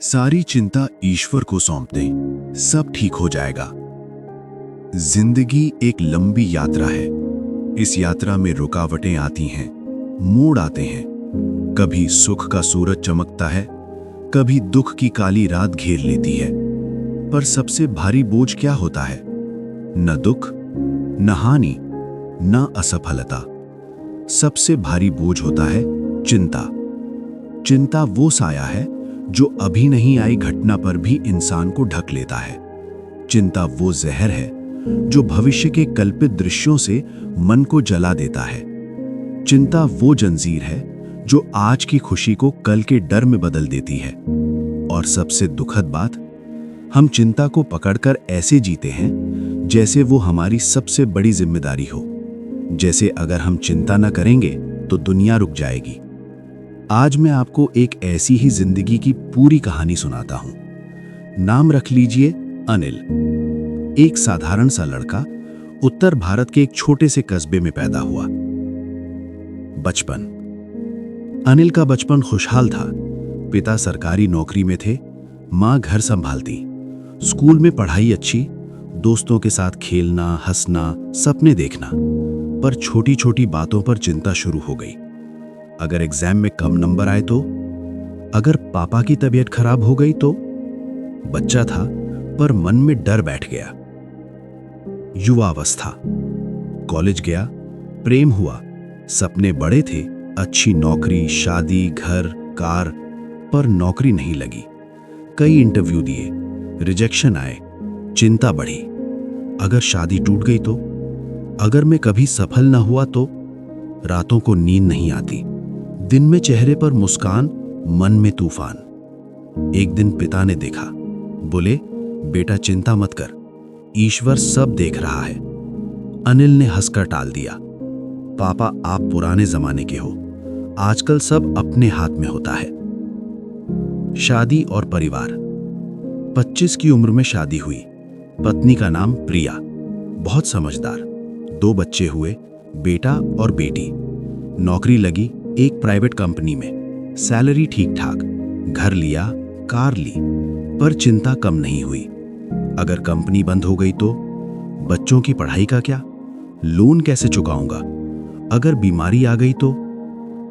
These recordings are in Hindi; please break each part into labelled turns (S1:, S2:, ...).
S1: सारी चिंता ईश्वर को सौंप दें, सब ठीक हो जाएगा। जिंदगी एक लंबी यात्रा है। इस यात्रा में रुकावटें आती हैं, मोड़ आते हैं। कभी सुख का सूरज चमकता है, कभी दुख की काली रात घेर लेती है। पर सबसे भारी बोझ क्या होता है? न दुख, न हानि, न असफलता। सबसे भारी बोझ होता है चिंता। चिंता वो साया है जो अभी नहीं आई घटना पर भी इंसान को ढक लेता है। चिंता वो जहर है जो भविष्य के कल्पित दृश्यों से मन को जला देता है। चिंता वो जंजीर है जो आज की खुशी को कल के डर में बदल देती है। और सबसे दुखद बात, हम चिंता को पकड़कर ऐसे जीते हैं जैसे वो हमारी सबसे बड़ी जिम्मेदारी हो। जैसे अगर हम चिंता न करेंगे तो दुनिया रुक जाएगी। आज मैं आपको एक ऐसी ही जिंदगी की पूरी कहानी सुनाता हूं। नाम रख लीजिए अनिल। एक साधारण सा लड़का उत्तर भारत के एक छोटे से कस्बे में पैदा हुआ। बचपन। अनिल का बचपन खुशहाल था। पिता सरकारी नौकरी में थे, मां घर संभालती। स्कूल में पढ़ाई अच्छी, दोस्तों के साथ खेलना, हंसना, सपने देखना। पर छोटी छोटी बातों पर चिंता शुरू हो गई। अगर एग्जाम में कम नंबर आए तो, अगर पापा की तबीयत खराब हो गई तो। बच्चा था पर मन में डर बैठ गया। युवावस्था। कॉलेज गया, प्रेम हुआ, सपने बड़े थे, अच्छी नौकरी, शादी, घर, कार। पर नौकरी नहीं लगी। कई इंटरव्यू दिए, रिजेक्शन आए। चिंता बढ़ी। अगर शादी टूट गई तो, अगर मैं कभी सफल न हुआ तो। रातों को नींद नहीं आती, दिन में चेहरे पर मुस्कान, मन में तूफान। एक दिन पिता ने देखा, बोले, बेटा चिंता मत कर, ईश्वर सब देख रहा है। अनिल ने हंसकर टाल दिया, पापा आप पुराने जमाने के हो, आजकल सब अपने हाथ में होता है। शादी और परिवार। 25 की उम्र में शादी हुई। पत्नी का नाम प्रिया, बहुत समझदार। 2 बच्चे हुए, बेटा और बेटी। नौकरी लगी एक प्राइवेट कंपनी में, सैलरी ठीक ठाक। घर लिया, कार ली। पर चिंता कम नहीं हुई। अगर कंपनी बंद हो गई तो बच्चों की पढ़ाई का क्या, लोन कैसे चुकाऊंगा? अगर बीमारी आ गई तो।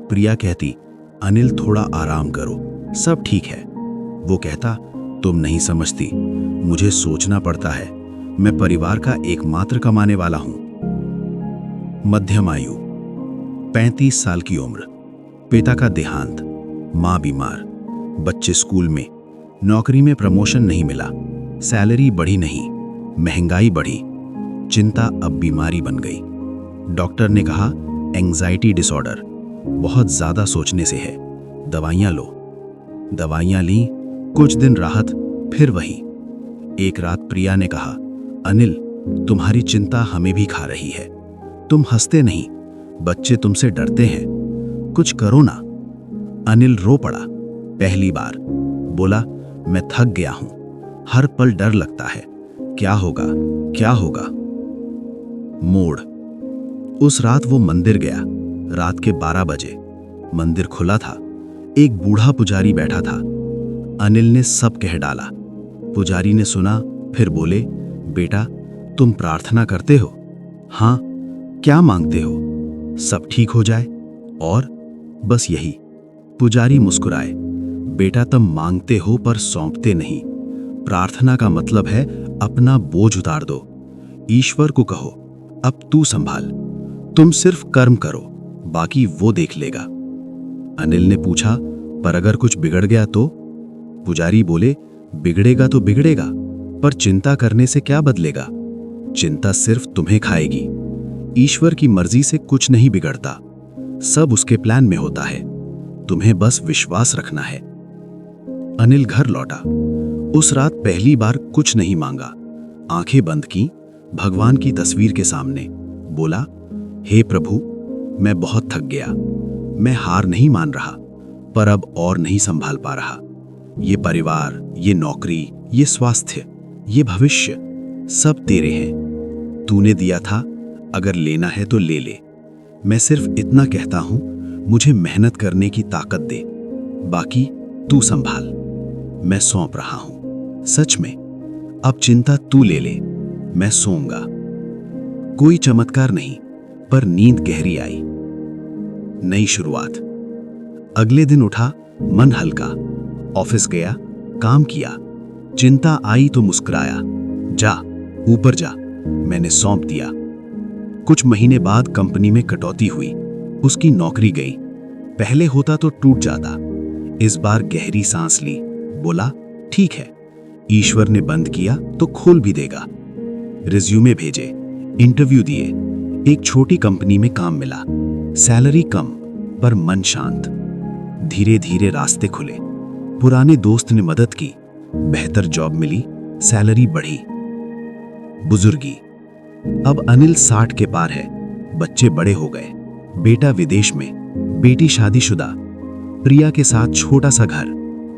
S1: प्रिया कहती, अनिल थोड़ा आराम करो, सब ठीक है। वो कहता, तुम नहीं समझती, मुझे सोचना पड़ता है, मैं परिवार का एकमात्र कमाने वाला हूं। मध्यम आयु। 35 साल की उम्र। पिता का देहांत, मां बीमार, बच्चे स्कूल में। नौकरी में प्रमोशन नहीं मिला, सैलरी बढ़ी नहीं, महंगाई बढ़ी। चिंता अब बीमारी बन गई। डॉक्टर ने कहा एंजाइटी डिसऑर्डर, बहुत ज्यादा सोचने से है, दवाइयां लो। दवाइयां ली, कुछ दिन राहत, फिर वही। एक रात प्रिया ने कहा, अनिल तुम्हारी चिंता हमें भी खा रही है। तुम हंसते नहीं, बच्चे तुमसे डरते हैं, कुछ करो ना। अनिल रो पड़ा। पहली बार बोला, मैं थक गया हूं, हर पल डर लगता है, क्या होगा क्या होगा। मोड़। उस रात वो मंदिर गया। रात के 12 बजे मंदिर खुला था। एक बूढ़ा पुजारी बैठा था। अनिल ने सब कह डाला। पुजारी ने सुना, फिर बोले, बेटा तुम प्रार्थना करते हो? हाँ। क्या मांगते हो? सब ठीक हो जाए। और बस यही। पुजारी मुस्कुराए, बेटा तुम मांगते हो पर सौंपते नहीं। प्रार्थना का मतलब है अपना बोझ उतार दो। ईश्वर को कहो, अब तू संभाल, तुम सिर्फ कर्म करो, बाकी वो देख लेगा। अनिल ने पूछा, पर अगर कुछ बिगड़ गया तो? पुजारी बोले, बिगड़ेगा तो बिगड़ेगा, पर चिंता करने से क्या बदलेगा? चिंता सिर्फ तुम्हें खाएगी। ईश्वर की मर्जी से कुछ नहीं बिगड़ता, सब उसके प्लान में होता है, तुम्हें बस विश्वास रखना है। अनिल घर लौटा। उस रात पहली बार कुछ नहीं मांगा, आंखें बंद की, भगवान की तस्वीर के सामने बोला, हे प्रभु मैं बहुत थक गया, मैं हार नहीं मान रहा, पर अब और नहीं संभाल पा रहा। ये परिवार, ये नौकरी, ये स्वास्थ्य, ये भविष्य सब तेरे हैं। तूने दिया था, अगर लेना है तो ले ले। मैं सिर्फ इतना कहता हूं, मुझे मेहनत करने की ताकत दे, बाकी तू संभाल। मैं सौंप रहा हूं। सच में, अब चिंता तू ले ले, मैं सोऊंगा। कोई चमत्कार नहीं, पर नींद गहरी आई। नई शुरुआत। अगले दिन उठा, मन हल्का, ऑफिस गया, काम किया। चिंता आई तो मुस्कुराया। जा, ऊपर जा, मैंने सौंप दिया। कुछ महीने बाद कंपनी में कटौती हुई, उसकी नौकरी गई। पहले होता तो टूट जाता, इस बार गहरी सांस ली, बोला ठीक है, ईश्वर ने बंद किया तो खोल भी देगा। रिज्यूमे भेजे, इंटरव्यू दिए, एक छोटी कंपनी में काम मिला। सैलरी कम, पर मन शांत। धीरे धीरे रास्ते खुले। पुराने दोस्त ने मदद की, बेहतर जॉब मिली, सैलरी बढ़ी। बुजुर्गी। अब अनिल 60 के पार है, बच्चे बड़े हो गए, बेटा विदेश में, बेटी शादीशुदा, प्रिया के साथ छोटा सा घर,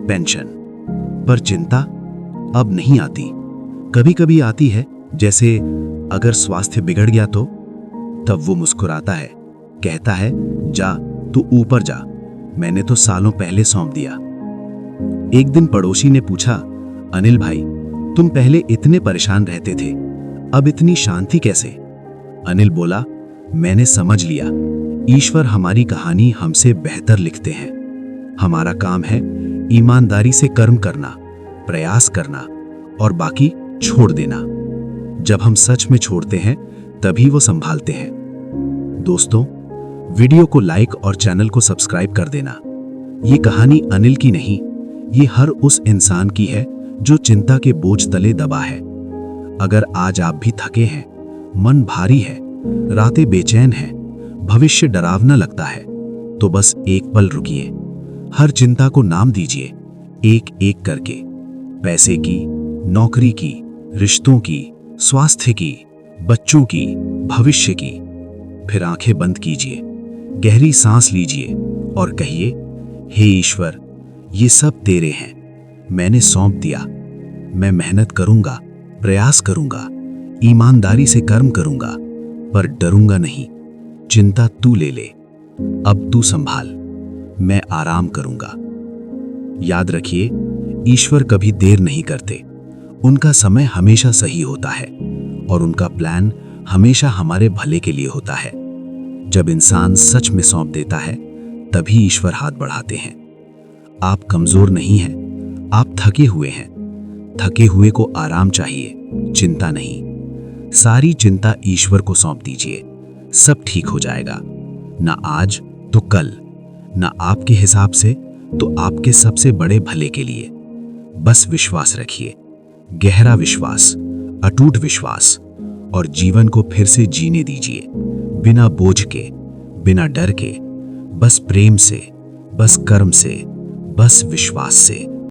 S1: पेंशन। पर चिंता अब नहीं आती। कभी कभी आती है, जैसे अगर स्वास्थ्य बिगड़ गया तो। तब वो मुस्कुराता है, कहता है जा, तू ऊपर जा, मैंने तो सालों पहले सौंप दिया। एक दिन पड़ोसी ने पूछा, अनिल भाई, तुम पहले इतने परेशान रहते थे, अब इतनी शांति कैसे? अनिल बोला, मैंने समझ लिया, ईश्वर हमारी कहानी हमसे बेहतर लिखते हैं। हमारा काम है ईमानदारी से कर्म करना, प्रयास करना और बाकी छोड़ देना। जब हम सच में छोड़ते हैं, तभी वो संभालते हैं। दोस्तों, वीडियो को लाइक और चैनल को सब्सक्राइब कर देना। ये कहानी अनिल की नहीं, ये हर उस इंसान की है जो चिंता के बोझ तले दबा है। अगर आज आप भी थके हैं, मन भारी है, रातें बेचैन हैं, भविष्य डरावना लगता है, तो बस एक पल रुकिए। हर चिंता को नाम दीजिए, एक एक करके। पैसे की, नौकरी की, रिश्तों की, स्वास्थ्य की, बच्चों की, भविष्य की। फिर आंखें बंद कीजिए, गहरी सांस लीजिए और कहिए, हे ईश्वर, ये सब तेरे हैं, मैंने सौंप दिया। मैं मेहनत करूंगा, प्रयास करूंगा, ईमानदारी से कर्म करूंगा, पर डरूंगा नहीं। चिंता तू ले ले, अब तू संभाल, मैं आराम करूंगा। याद रखिए, ईश्वर कभी देर नहीं करते, उनका समय हमेशा सही होता है और उनका प्लान हमेशा हमारे भले के लिए होता है। जब इंसान सच में सौंप देता है, तभी ईश्वर हाथ बढ़ाते हैं। आप कमजोर नहीं हैं, आप थके हुए हैं। थके हुए को आराम चाहिए, चिंता नहीं। सारी चिंता ईश्वर को सौंप दीजिए, सब ठीक हो जाएगा। ना आज तो कल, ना आपके हिसाब से तो आपके सबसे बड़े भले के लिए। बस विश्वास रखिए, गहरा विश्वास, अटूट विश्वास, और जीवन को फिर से जीने दीजिए, बिना बोझ के, बिना डर के, बस प्रेम से, बस कर्म से, बस विश्वास से।